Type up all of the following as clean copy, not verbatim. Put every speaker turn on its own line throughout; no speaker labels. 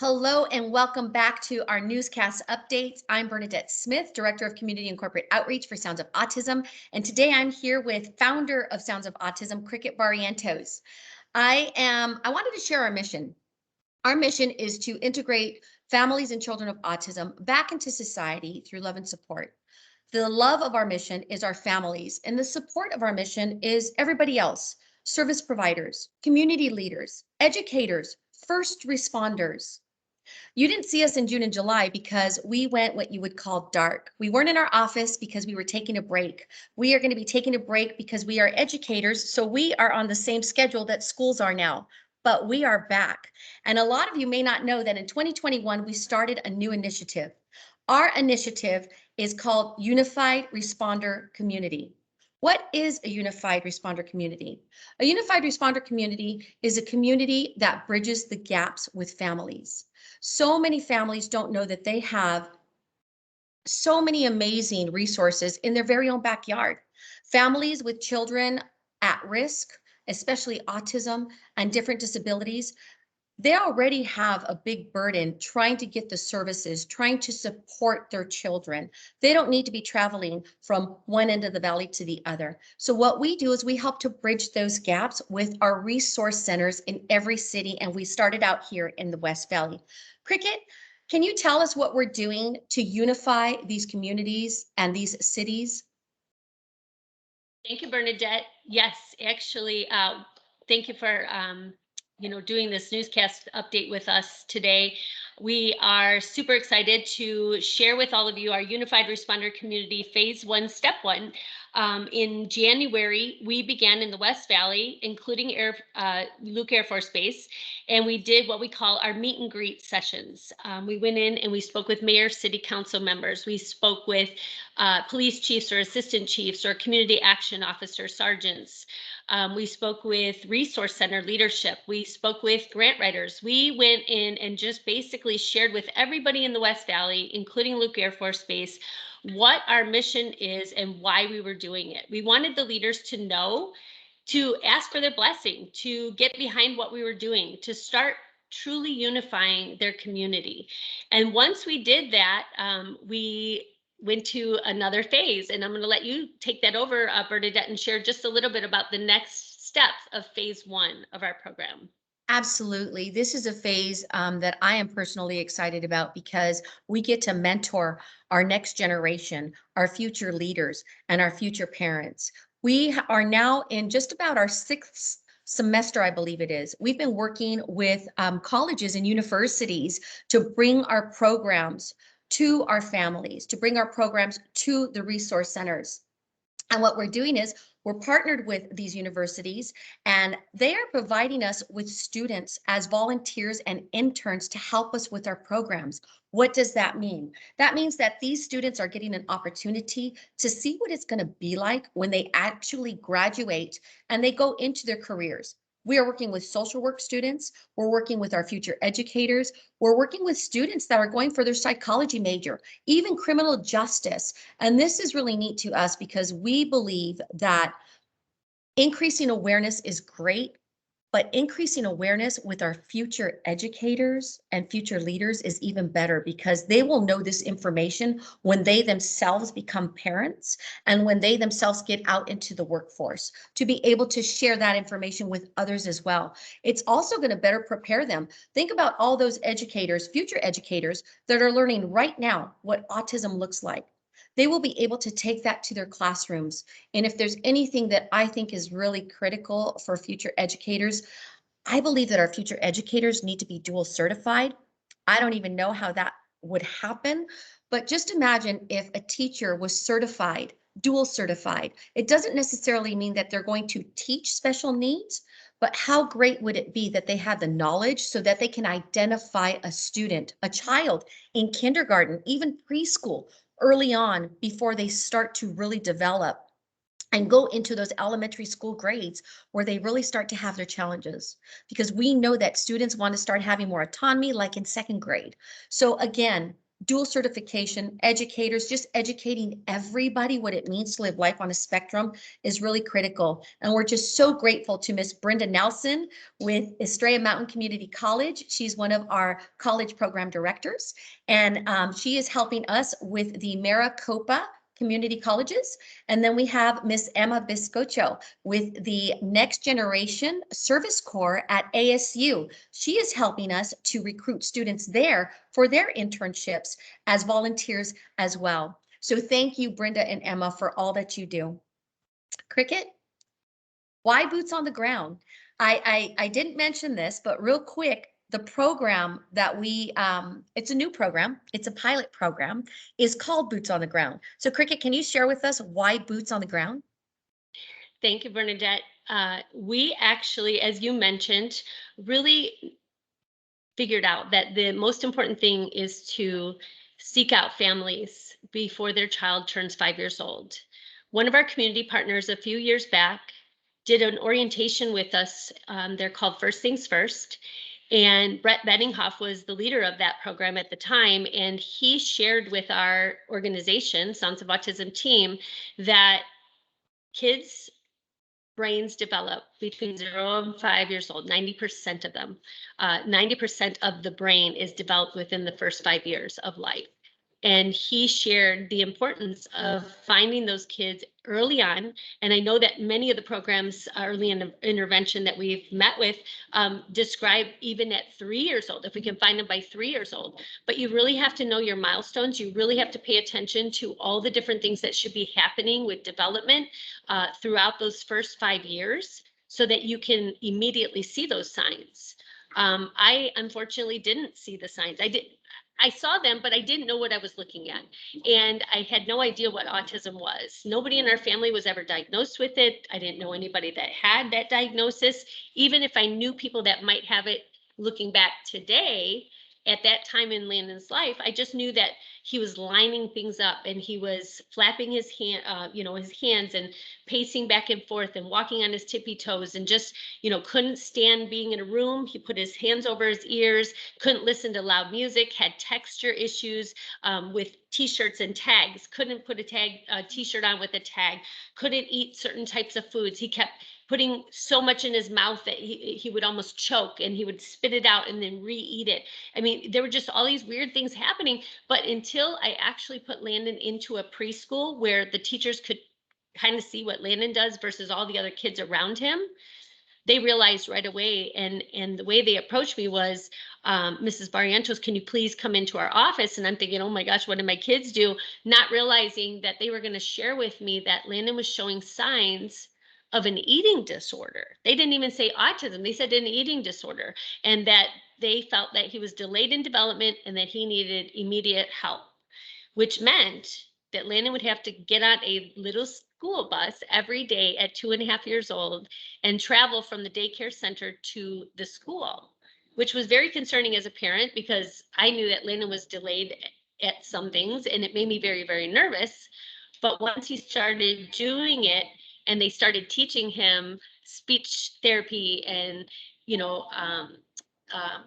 Hello and welcome back to our newscast updates. I'm Bernadette Smith, Director of Community and Corporate Outreach for Sounds of Autism. And today I'm here with founder of Sounds of Autism, Cricket Barrientos. I wanted to share our mission. Our mission is to integrate families and children of autism back into society through love and support. The love of our mission is our families, and the support of our mission is everybody else: service providers, community leaders, educators, first responders. You didn't see us in June and July because we went what you would call dark. We weren't in our office because we were taking a break. We are going to be taking a break because we are educators, so we are on the same schedule that schools are now. But we are back. And a lot of you may not know that in 2021, we started a new initiative. Our initiative is called Unified Responder Community. What is a unified responder community? A unified responder community is a community that bridges the gaps with families. So many families don't know that they have so many amazing resources in their very own backyard. Families with children at risk, especially autism and different disabilities, they already have a big burden trying to get the services, trying to support their children. They don't need to be traveling from one end of the valley to the other. So what we do is we help to bridge those gaps with our resource centers in every city, and we started out here in the West Valley. Cricket, can you tell us what we're doing to unify these communities and these cities?
Thank you, Bernadette. Yes, actually, thank you for doing this newscast update with us today. We are super excited to share with all of you our Unified Responder Community Phase 1, Step 1. In January, we began in the West Valley, including Luke Air Force Base, and we did what we call our meet and greet sessions. We went in and we spoke with mayor, city council members. We spoke with police chiefs or assistant chiefs or community action officers, sergeants. We spoke with resource center leadership. We spoke with grant writers. We went in and just basically shared with everybody in the West Valley, including Luke Air Force Base, what our mission is and why we were doing it. We wanted the leaders to know, to ask for their blessing, to get behind what we were doing, to start truly unifying their community. And once we did that, we went to another phase, and I'm going to let you take that over, Bernadette, and share just a little bit about the next steps of phase 1 of our program.
Absolutely. This is a phase that I am personally excited about because we get to mentor our next generation, our future leaders, and our future parents. We are now in just about our 6th semester, I believe it is. We've been working with colleges and universities to bring our programs to our families, to bring our programs to the resource centers. And what we're doing is we're partnered with these universities, and they are providing us with students as volunteers and interns to help us with our programs. What does that mean? That means that these students are getting an opportunity to see what it's going to be like when they actually graduate and they go into their careers. We are working with social work students. We're working with our future educators. We're working with students that are going for their psychology major, even criminal justice. And this is really neat to us because we believe that increasing awareness is great, but increasing awareness with our future educators and future leaders is even better because they will know this information when they themselves become parents and when they themselves get out into the workforce to be able to share that information with others as well. It's also going to better prepare them. Think about all those educators, future educators, that are learning right now what autism looks like. They will be able to take that to their classrooms. And if there's anything that I think is really critical for future educators, I believe that our future educators need to be dual certified. I don't even know how that would happen, but just imagine if a teacher was certified, dual certified. It doesn't necessarily mean that they're going to teach special needs, but how great would it be that they had the knowledge so that they can identify a student, a child in kindergarten, even preschool, early on before they start to really develop and go into those elementary school grades where they really start to have their challenges, because we know that students want to start having more autonomy like in 2nd grade. So again, dual certification, educators, just educating everybody what it means to live life on a spectrum is really critical. And we're just so grateful to Miss Brenda Nelson with Estrella Mountain Community College. She's one of our college program directors, and she is helping us with the Maricopa community colleges. And then we have Miss Emma Biscocho with the Next Generation Service Corps at ASU. She is helping us to recruit students there for their internships as volunteers as well. So thank you, Brenda and Emma, for all that you do. Cricket, why boots on the ground? I didn't mention this, but real quick, the program that it's a new program, it's a pilot program, is called Boots on the Ground. So Cricket, can you share with us why Boots on the Ground?
Thank you, Bernadette. We actually, as you mentioned, really figured out that the most important thing is to seek out families before their child turns 5 years old. One of our community partners a few years back did an orientation with us. They're called First Things First. And Brett Benninghoff was the leader of that program at the time. And he shared with our organization, Sounds of Autism team, that kids' brains develop between 0 and 5 years old, 90% of them. 90% of the brain is developed within the first 5 years of life. And he shared the importance of finding those kids early on. And I know that many of the programs early in intervention that we've met with describe even at 3 years old, if we can find them by 3 years old. But you really have to know your milestones. You really have to pay attention to all the different things that should be happening with development throughout those first 5 years so that you can immediately see those signs. I unfortunately didn't see the signs. I saw them, but I didn't know what I was looking at. And I had no idea what autism was. Nobody in our family was ever diagnosed with it. I didn't know anybody that had that diagnosis. Even if I knew people that might have it, looking back today, at that time in Landon's life, I just knew that he was lining things up and he was flapping his hands and pacing back and forth and walking on his tippy toes and just, couldn't stand being in a room. He put his hands over his ears, couldn't listen to loud music, had texture issues with t-shirts and tags, couldn't put a t-shirt on with a tag, couldn't eat certain types of foods. He kept putting so much in his mouth that he would almost choke and he would spit it out and then re-eat it. I mean, there were just all these weird things happening. But until I actually put Landon into a preschool where the teachers could kind of see what Landon does versus all the other kids around him, they realized right away. And the way they approached me was, Mrs. Barrientos, can you please come into our office? And I'm thinking, oh my gosh, what did my kids do? Not realizing that they were going to share with me that Landon was showing signs of an eating disorder. They didn't even say autism. They said an eating disorder, and that they felt that he was delayed in development and that he needed immediate help, which meant that Landon would have to get on a little school bus every day at 2.5 years old and travel from the daycare center to the school, which was very concerning as a parent because I knew that Landon was delayed at some things and it made me very, very nervous. But once he started doing it and they started teaching him speech therapy and,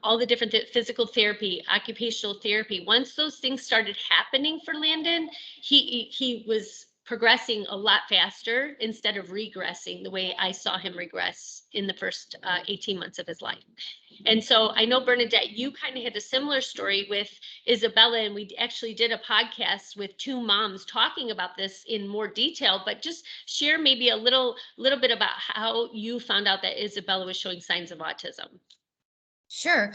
all the different physical therapy, occupational therapy. Once those things started happening for Landon, he was progressing a lot faster instead of regressing the way I saw him regress in the first 18 months of his life. And so I know, Bernadette, you kind of had a similar story with Isabella, and we actually did a podcast with 2 moms talking about this in more detail, but just share maybe a little bit about how you found out that Isabella was showing signs of autism.
Sure.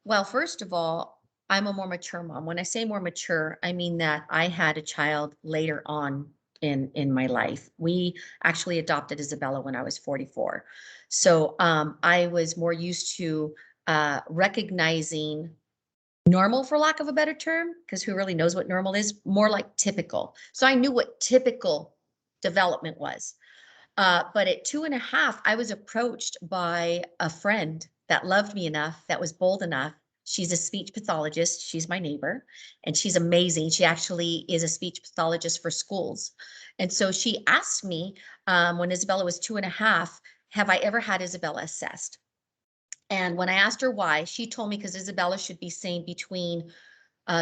Well, first of all, I'm a more mature mom. When I say more mature, I mean that I had a child later on in my life. We actually adopted Isabella when I was 44. So I was more used to recognizing normal, for lack of a better term, because who really knows what normal is? More like typical. So I knew what typical development was. But at 2.5, I was approached by a friend that loved me enough, that was bold enough. She's a speech pathologist. She's my neighbor, and she's amazing. She actually is a speech pathologist for schools. And so she asked me when Isabella was 2.5, have I ever had Isabella assessed? And when I asked her why, she told me because Isabella should be saying between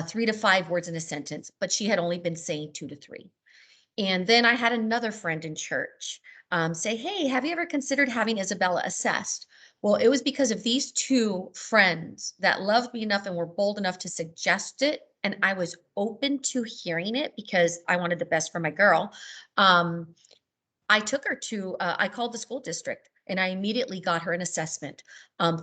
3 to 5 words in a sentence, but she had only been saying 2 to 3. And then I had another friend in church say, "Hey, have you ever considered having Isabella assessed?" Well, it was because of these two friends that loved me enough and were bold enough to suggest it. And I was open to hearing it because I wanted the best for my girl. Um, I took her to, I called the school district and I immediately got her an assessment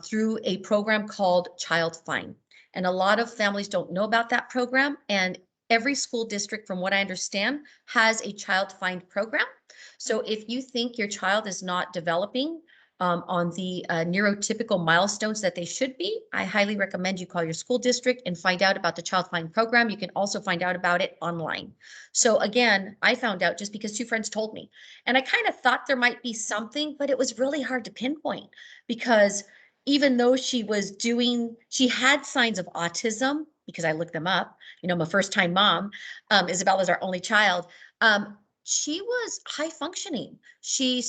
through a program called Child Find. And a lot of families don't know about that program. And every school district, from what I understand, has a Child Find program. So if you think your child is not developing on the neurotypical milestones that they should be, I highly recommend you call your school district and find out about the Child Find program. You can also find out about it online. So again, I found out just because two friends told me. And I kind of thought there might be something, but it was really hard to pinpoint because even though she had signs of autism because I looked them up. You know, I'm a first time mom. Isabella's our only child. She was high functioning. She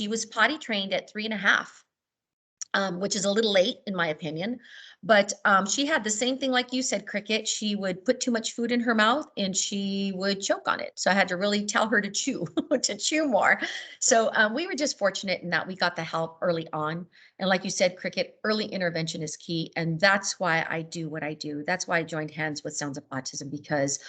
was potty trained at 3.5, which is a little late in my opinion. But she had the same thing like you said, Cricket. She would put too much food in her mouth and she would choke on it. So I had to really tell her to chew, to chew more. So we were just fortunate in that we got the help early on. And like you said, Cricket, early intervention is key. And that's why I do what I do. That's why I joined hands with Sounds of Autism, because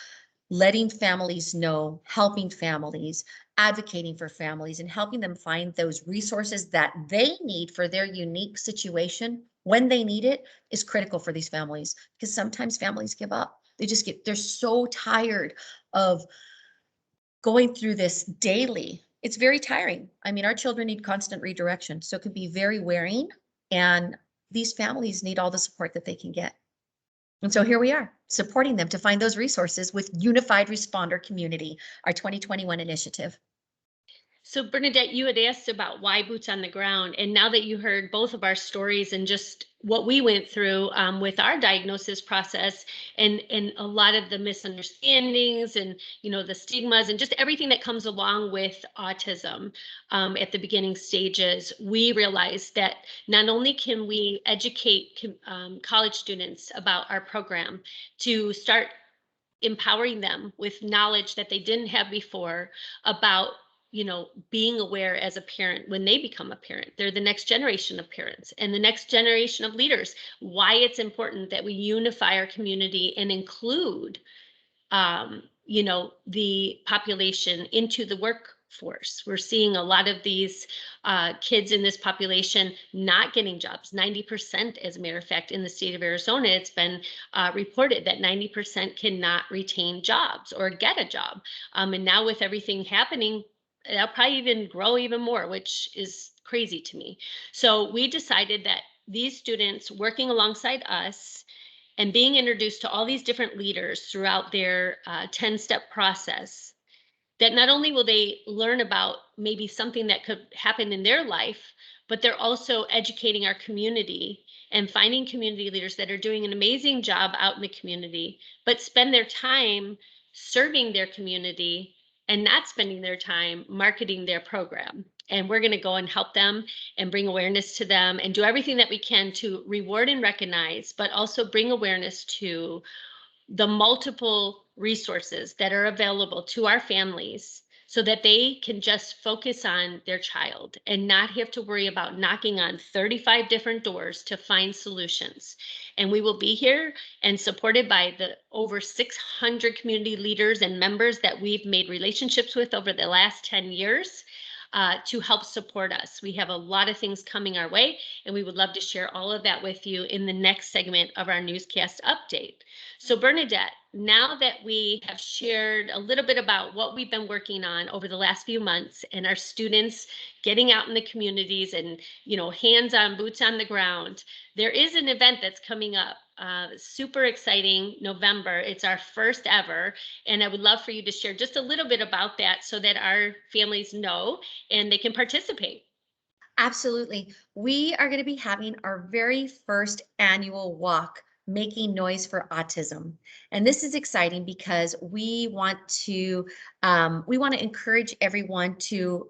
letting families know, helping families, advocating for families, and helping them find those resources that they need for their unique situation when they need it is critical for these families, because sometimes families give up. They're so tired of going through this daily. It's very tiring. I mean, our children need constant redirection, so it can be very wearing, and these families need all the support that they can get. And so here we are, supporting them to find those resources with Unified Responder Community, our 2021 initiative.
So Bernadette, you had asked about why boots on the ground, and now that you heard both of our stories and just what we went through with our diagnosis process, and a lot of the misunderstandings and the stigmas and just everything that comes along with autism at the beginning stages, we realized that not only can we educate college students about our program to start empowering them with knowledge that they didn't have before about being aware as a parent when they become a parent. They're the next generation of parents and the next generation of leaders. Why it's important that we unify our community and include the population into the workforce. We're seeing a lot of these kids in this population not getting jobs. 90%, as a matter of fact, in the state of Arizona, it's been reported that 90% cannot retain jobs or get a job. And now with everything happening, that'll probably even grow even more, which is crazy to me. So we decided that these students working alongside us and being introduced to all these different leaders throughout their 10-step process, that not only will they learn about maybe something that could happen in their life, but they're also educating our community and finding community leaders that are doing an amazing job out in the community, but spend their time serving their community and not spending their time marketing their program. And we're going to go and help them and bring awareness to them and do everything that we can to reward and recognize, but also bring awareness to the multiple resources that are available to our families so that they can just focus on their child and not have to worry about knocking on 35 different doors to find solutions. And we will be here and supported by the over 600 community leaders and members that we've made relationships with over the last 10 years to help support us. We have a lot of things coming our way, and we would love to share all of that with you in the next segment of our newscast update. So Bernadette, now that we have shared a little bit about what we've been working on over the last few months and our students getting out in the communities and, hands-on, boots on the ground, there is an event that's coming up, super exciting, November. It's our first ever, and I would love for you to share just a little bit about that so that our families know and they can participate.
Absolutely. We are going to be having our very first annual walk, Making Noise for Autism. And this is exciting because we want to encourage everyone to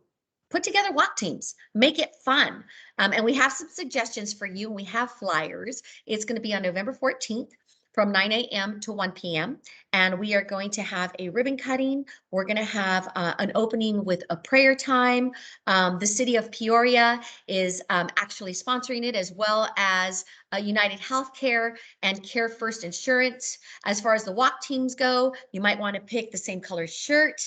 put together walk teams, make it fun. And we have some suggestions for you. We have flyers. It's going to be on November 14th from 9 a.m. to 1 p.m. And we are going to have a ribbon cutting. We're going to have an opening with a prayer time. The city of Peoria is actually sponsoring it, as well as United Healthcare and Care First Insurance. As far as the walk teams go, you might want to pick the same color shirt,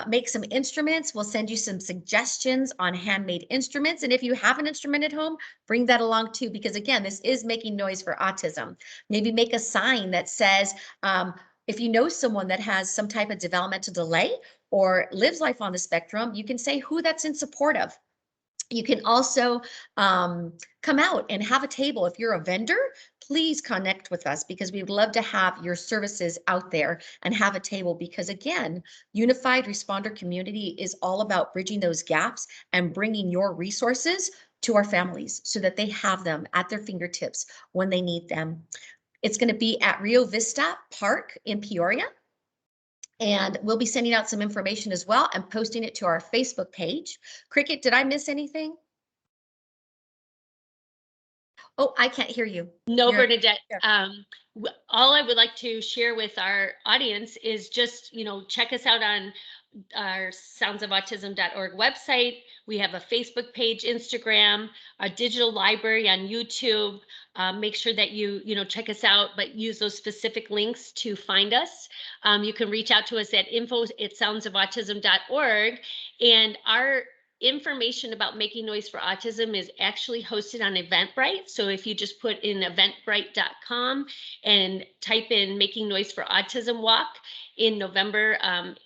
make some instruments. We'll send you some suggestions on handmade instruments. And if you have an instrument at home, bring that along too, because again, this is making noise for autism. Maybe make a sign that says, if you know someone that has some type of developmental delay or lives life on the spectrum, you can say who that's in support of. You can also come out and have a table. If you're a vendor, please connect with us, because we'd love to have your services out there and have a table, because again, Unified Responder Community is all about bridging those gaps and bringing your resources to our families so that they have them at their fingertips when they need them. It's going to be at Rio Vista Park in Peoria. And we'll be sending out some information as well and posting it to our Facebook page. Cricket, did I miss anything? Oh, I can't hear you.
No,
You're-
Bernadette.
yeah.
All I would like to share with our audience is just, check us out on our soundsofautism.org website. We have a Facebook page, Instagram, a digital library on YouTube. Make sure that you check us out, but use those specific links to find us. You can reach out to us at info@soundsofautism.org. And our information about Making Noise for Autism is actually hosted on Eventbrite. So if you just put in eventbrite.com and type in Making Noise for Autism Walk in November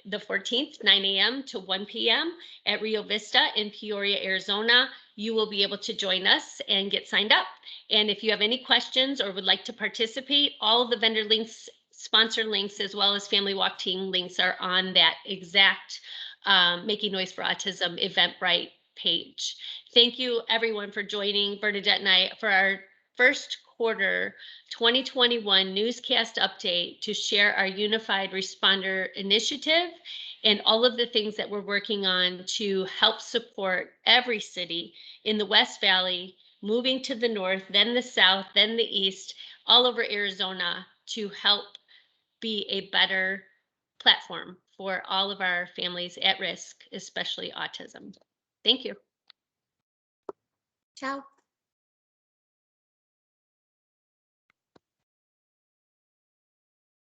the 14th, 9 a.m. to 1 p.m. at Rio Vista in Peoria, Arizona, you will be able to join us and get signed up. And if you have any questions or would like to participate, all of the vendor links, sponsor links, as well as Family Walk team links are on that exact Making Noise for Autism Eventbrite page. Thank you everyone for joining Bernadette and I for our first quarter 2021 newscast update to share our Unified Responder Initiative and all of the things that we're working on to help support every city in the West Valley, moving to the north, then the south, then the east, all over Arizona, to help be a better platform for all of our families at risk, especially autism. Thank you.
Ciao.